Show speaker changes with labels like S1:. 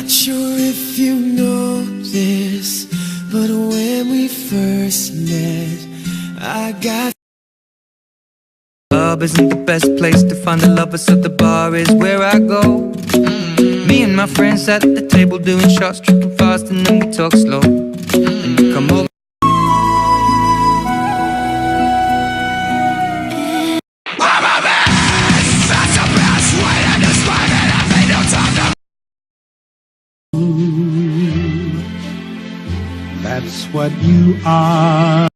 S1: Not sure if you know this, but when we first met, I got
S2: Club isn't the best place to find the lovers, so the bar is where I go. Me and my friends at the table doing shots, tripping fast, and then we talk slow. And you come over.
S3: That's what you are.